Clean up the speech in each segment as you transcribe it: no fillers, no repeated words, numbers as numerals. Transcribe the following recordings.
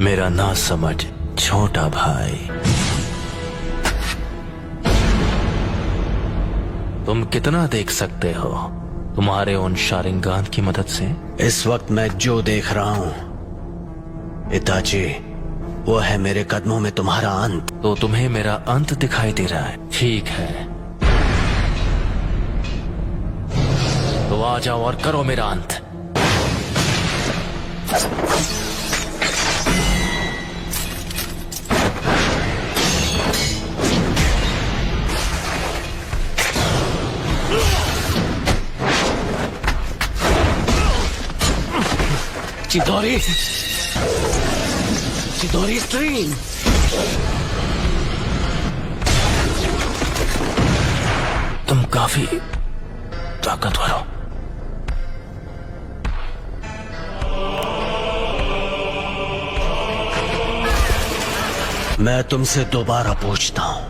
मेरा ना समझ छोटा भाई, तुम कितना देख सकते हो तुम्हारे उन शारिंगान की मदद से? इस वक्त मैं जो देख रहा हूं इताची, वो है मेरे कदमों में तुम्हारा अंत। तो तुम्हें मेरा अंत दिखाई दे रहा है? ठीक है, तो आ जाओ और करो मेरा अंत। चिदोरी, चिदोरी स्ट्रीम। तुम काफी ताकतवर हो। मैं तुमसे दोबारा पूछता हूं,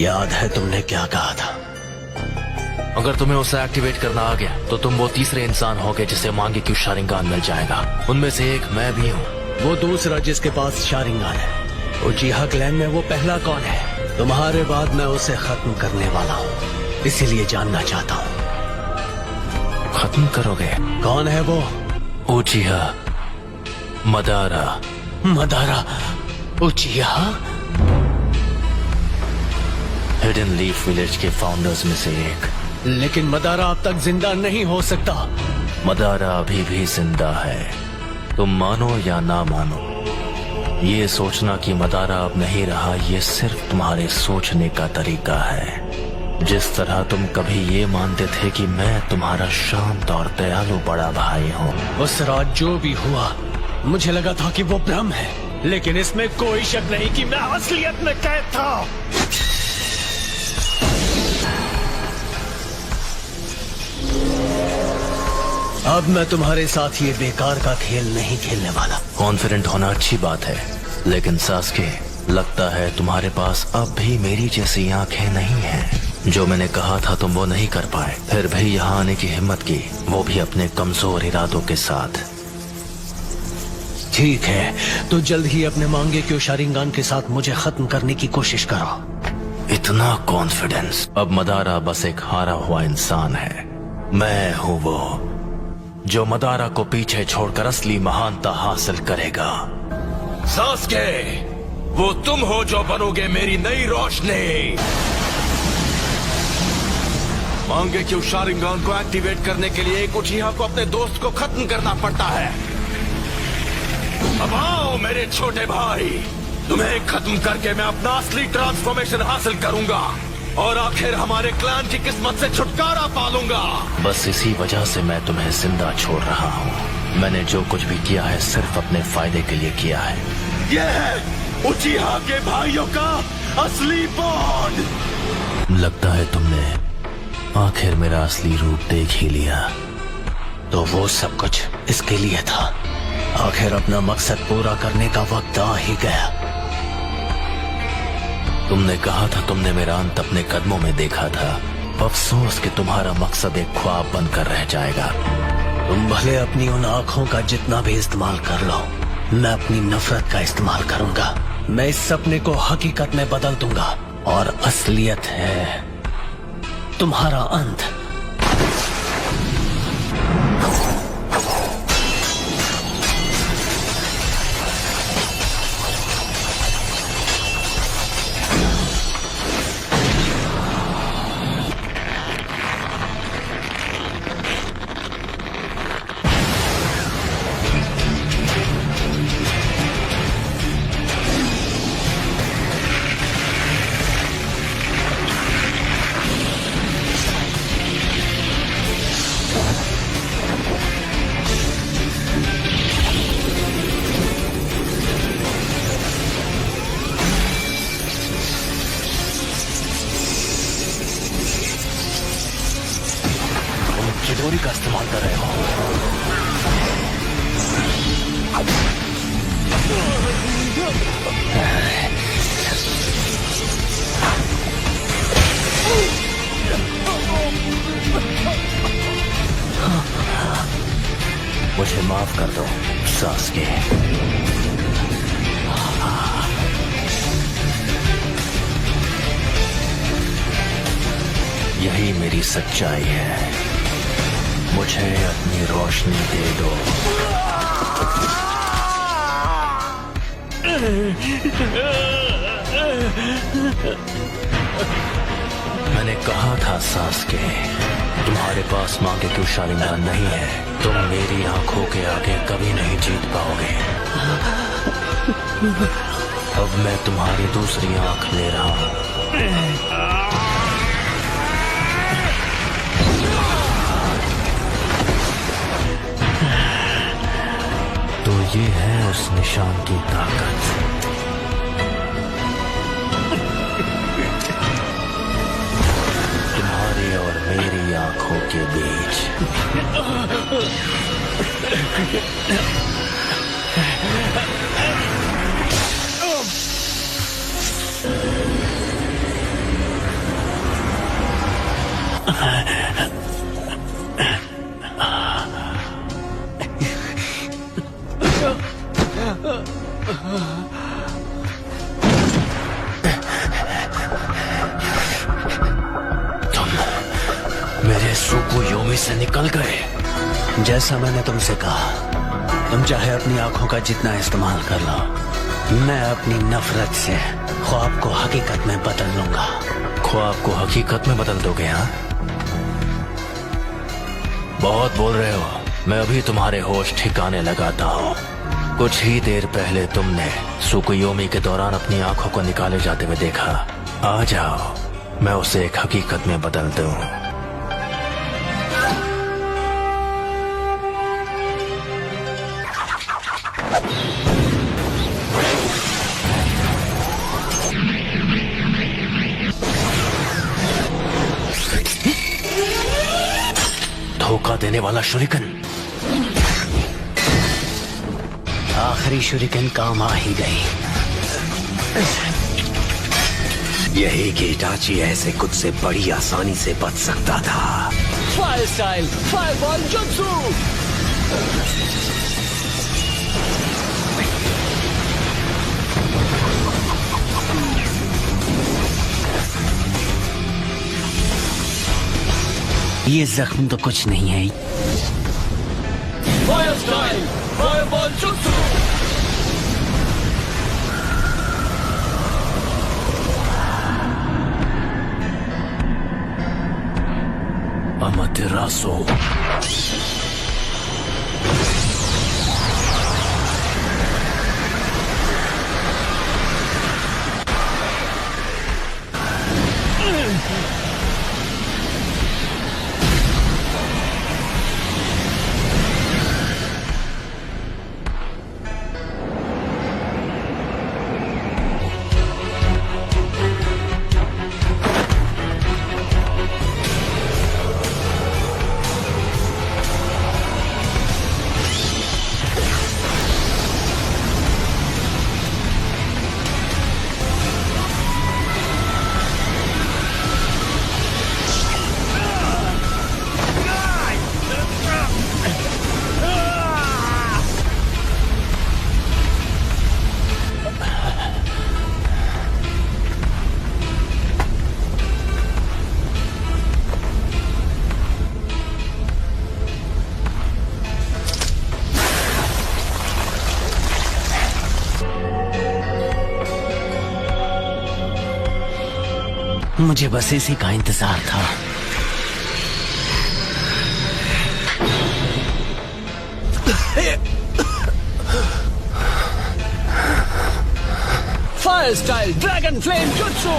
याद है तुमने क्या कहा था? अगर तुम्हें उसे एक्टिवेट करना आ गया तो तुम वो तीसरे इंसान होगे जिसे मांगे क्यों शारिंगान मिल जाएगा। उनमें से एक मैं भी हूँ। वो दूसरा जिसके पास शारिंगान है, उचिहा क्लैन में वो पहला कौन है? तुम्हारे बाद मैं उसे खत्म करने वाला हूँ, इसीलिए जानना चाहता हूँ। खत्म करोगे? कौन है वो? उचिहा Madara. Madara उचिहा? Hidden leaf village के फाउंडर्स में से एक। लेकिन मदारा अब तक जिंदा नहीं हो सकता। मदारा अभी भी जिंदा है, तुम मानो या ना मानो। ये सोचना कि मदारा अब नहीं रहा, ये सिर्फ तुम्हारे सोचने का तरीका है। जिस तरह तुम कभी ये मानते थे कि मैं तुम्हारा शांत और दयालु बड़ा भाई हूँ। उस रात जो भी हुआ, मुझे लगा था कि वो भ्रम है, लेकिन इसमें कोई शक नहीं कि मैं असलियत में कैद था। अब मैं तुम्हारे साथ ये बेकार का खेल नहीं खेलने वाला। कॉन्फिडेंट होना अच्छी बात है, लेकिन सास्के, लगता है तुम्हारे पास अब भी मेरी जैसी आंखें नहीं हैं। जो मैंने कहा था तुम वो नहीं कर पाए, फिर भी यहाँ आने की हिम्मत की, वो भी अपने कमजोर इरादों के साथ। ठीक है, तो जल्द ही अपने मांगे क्यों शारिंगान के साथ मुझे खत्म करने की कोशिश करो। इतना कॉन्फिडेंस? अब मदारा बस एक हारा हुआ इंसान है। मैं हूँ वो जो मदारा को पीछे छोड़कर असली महानता हासिल करेगा। सास्के, वो तुम हो जो बनोगे मेरी नई रोशनी। मांगे क्यों शारिंगान को एक्टिवेट करने के लिए एक उचिहा को अपने दोस्त को खत्म करना पड़ता है। अब आओ मेरे छोटे भाई, तुम्हें खत्म करके मैं अपना असली ट्रांसफॉर्मेशन हासिल करूंगा और आखिर हमारे क्लैन की किस्मत से छुटकारा पालूंगा। बस इसी वजह से मैं तुम्हें जिंदा छोड़ रहा हूँ। मैंने जो कुछ भी किया है सिर्फ अपने फायदे के लिए किया है। यह है उचिहा के भाइयों का असली बॉन्ड। लगता है तुमने आखिर मेरा असली रूप देख ही लिया। तो वो सब कुछ इसके लिए था। आखिर अपना मकसद पूरा करने का वक्त आ ही गया। तुमने कहा था तुमने मेरा अंत अपने कदमों में देखा था। अफसोस कि तुम्हारा मकसद एक ख्वाब बनकर रह जाएगा। तुम भले अपनी उन आंखों का जितना भी इस्तेमाल कर लो, मैं अपनी नफरत का इस्तेमाल करूंगा। मैं इस सपने को हकीकत में बदल दूंगा और असलियत है तुम्हारा अंत। चिदोरी का इस्तेमाल कर रहे हो। मुझे माफ कर दो सास्के। यही मेरी सच्चाई है। मुझे अपनी रोशनी दे दो। मैंने कहा था सास्के, तुम्हारे पास मां के क्यों शालिंगान नहीं है। तुम मेरी आंखों के आगे कभी नहीं जीत पाओगे। अब मैं तुम्हारी दूसरी आंख ले रहा हूं। तो ये है उस निशान की ताकत। तुम्हारी और मेरी आंखों के बीच। मेरे सुकुयोमी से निकल गए। जैसा मैंने तुमसे कहा, तुम चाहे अपनी आंखों का जितना इस्तेमाल कर लो, मैं अपनी नफरत से ख्वाब को हकीकत में बदल लूंगा। ख्वाब को हकीकत में बदल दोगे? हाँ, बहुत बोल रहे हो। मैं अभी तुम्हारे होश ठिकाने लगाता हूँ। कुछ ही देर पहले तुमने सुकुयोमी के दौरान अपनी आंखों को निकाले जाते हुए देखा। आ जाओ, मैं उसे एक हकीकत में बदल दूं। धोखा देने वाला शुरिकन। आखिरी शुरिकन काम आ ही गई। यही कि इटाची ऐसे कुछ से बड़ी आसानी से बच सकता था। फायर स्टाइल फायरबॉल जुत्सु। ये जख्म तो कुछ नहीं है। फायर स्टाइल फायरबॉल जुत्सु। अमातेरासु। मुझे बस इसी का इंतजार था। फायर स्टाइल ड्रैगन फ्लेम जुत्सु।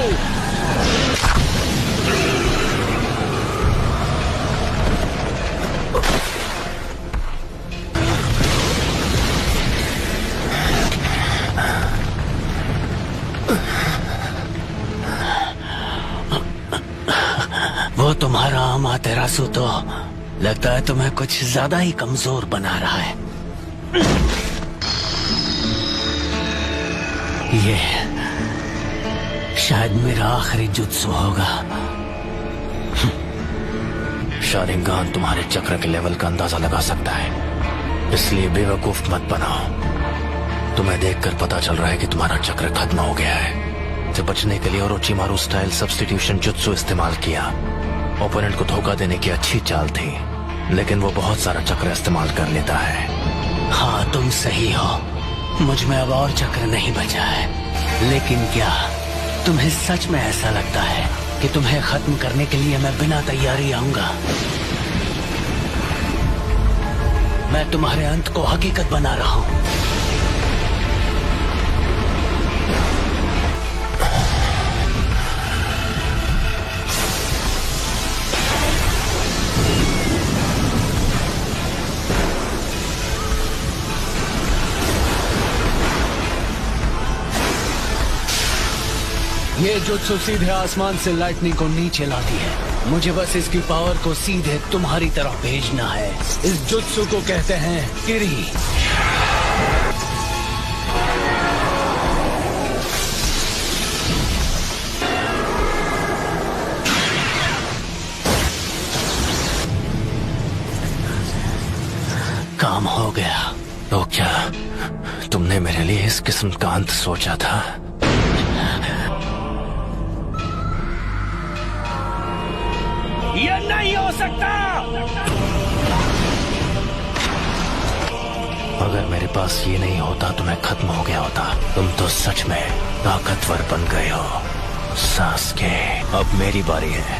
वो तुम्हारा अमातेरासु तो लगता है तुम्हें कुछ ज्यादा ही कमजोर बना रहा है। ये शायद मेरा आखिरी जुत्सु होगा। शारिंगान तुम्हारे चक्र के लेवल का अंदाजा लगा सकता है। इसलिए बेवकूफ मत बनाओ। तुम्हें देखकर पता चल रहा है कि तुम्हारा चक्र खत्म हो गया है। से बचने के लिए ओरोचिमारू स्टाइल सब्स्टिट्यूशन जुत्सु इस्तेमाल किया। ओपोनेंट को धोखा देने की अच्छी चाल थी, लेकिन वो बहुत सारा चक्र इस्तेमाल कर लेता है। हाँ, तुम सही हो। मुझ में अब और चक्र नहीं बचा है। लेकिन क्या तुम्हें सच में ऐसा लगता है कि तुम्हें खत्म करने के लिए मैं बिना तैयारी आऊंगा? मैं तुम्हारे अंत को हकीकत बना रहा हूं। ये जुत्सु सीधे आसमान से लाइटनिंग को नीचे लाती है। मुझे बस इसकी पावर को सीधे तुम्हारी तरफ भेजना है। इस जुत्सु को कहते हैं किरी। काम हो गया। तो क्या तुमने मेरे लिए इस किस्म का अंत सोचा था? ये नहीं हो सकता। अगर मेरे पास ये नहीं होता तो मैं खत्म हो गया होता। तुम तो सच में ताकतवर बन गए हो सास्के। अब मेरी बारी है।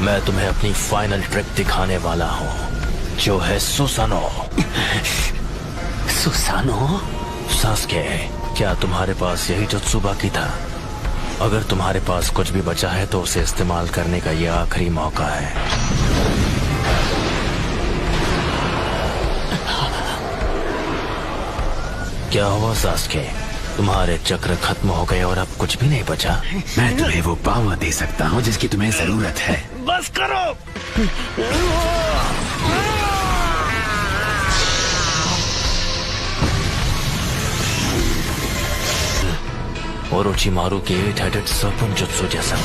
मैं तुम्हें अपनी फाइनल ट्रिक दिखाने वाला हूँ, जो है सुसानो। सुसानो? सास्के, क्या तुम्हारे पास यही जुत्सु बाकी था? अगर तुम्हारे पास कुछ भी बचा है तो उसे इस्तेमाल करने का यह आखिरी मौका है। क्या हुआ सास्के? तुम्हारे चक्र खत्म हो गए और अब कुछ भी नहीं बचा? मैं तुम्हें वो पावर दे सकता हूँ जिसकी तुम्हें जरूरत है। बस करो। ओरोचिमारू के 8-headed serpent जुत्सु जैसा।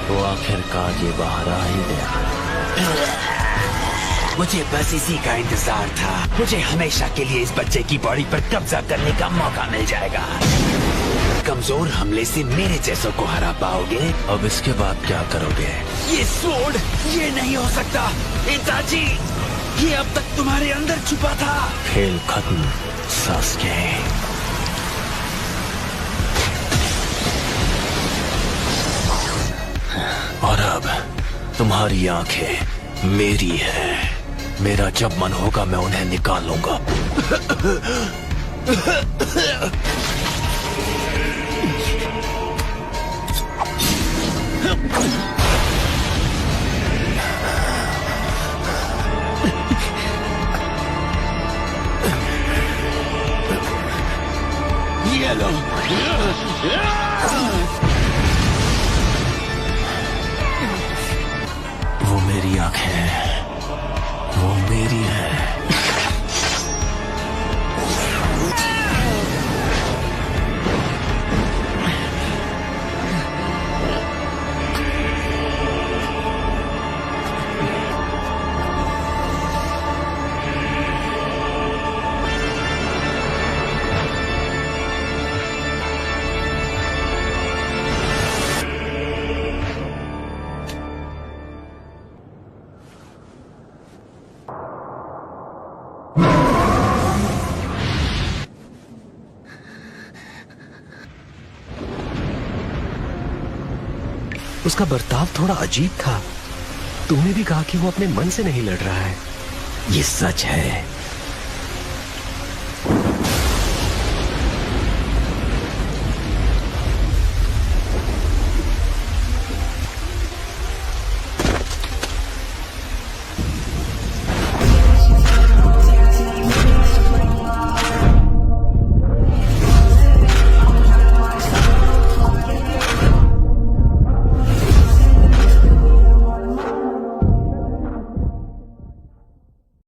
तो आखिरकार ये बाहर आ ही गया। मुझे बस इसी का इंतजार था। मुझे हमेशा के लिए इस बच्चे की बॉडी पर कब्जा करने का मौका मिल जाएगा। कमजोर हमले से मेरे जैसों को हरा पाओगे। अब इसके बाद क्या करोगे? ये स्वॉर्ड, ये नहीं हो सकता। इताची, ये अब तक तुम्हारे अंदर छुपा था। खेल खत्म सास्के। और अब तुम्हारी आंखें मेरी है। मेरा जब मन होगा मैं उन्हें निकाल लूंगा। ये लो। वो मेरी आंखें हैं, वो मेरी है। उसका बर्ताव थोड़ा अजीब था। तुमने भी कहा कि वो अपने मन से नहीं लड़ रहा है। ये सच है।